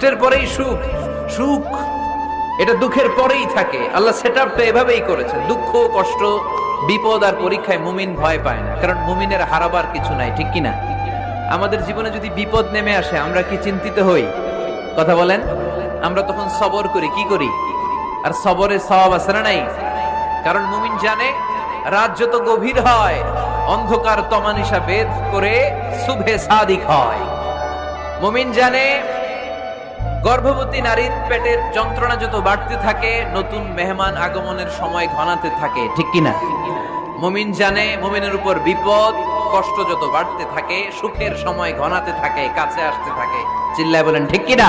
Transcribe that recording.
কষ্টের পরেই সুখ। সুখ এটা দুঃখের পরেই থাকে। আল্লাহ সেটআপটা এভাবেই করেছেন। দুঃখ, কষ্ট, বিপদ আর পরীক্ষায় মুমিন ভয় পায় না, কারণ মুমিনের হারাবার কিছু নাই, ঠিক কিনা? আমাদের জীবনে যদি বিপদ নেমে আসে আমরা কি চিন্তিত হই? কথা বলেন। আমরা তখন সবর করি, কি করি? আর সবরে সওয়াব আছে না নাই? কারণ মুমিন জানে রাত যত গভীর হয় অন্ধকার তমানিসা ভেদ করে সুবহে সাদিক হয়। মুমিন জানে গর্ভবতী নারীর পেটের যন্ত্রণা যত বাড়তে থাকে নতুন মেহমান আগমনের সময় ঘনাতে থাকে, ঠিক কিনা? মুমিন জানে মুমিনের উপর বিপদ কষ্ট যত বাড়তে থাকে সুখের সময় ঘনাতে থাকে, কাছে আসতে থাকে। চিল্লায় বলেন ঠিক কিনা?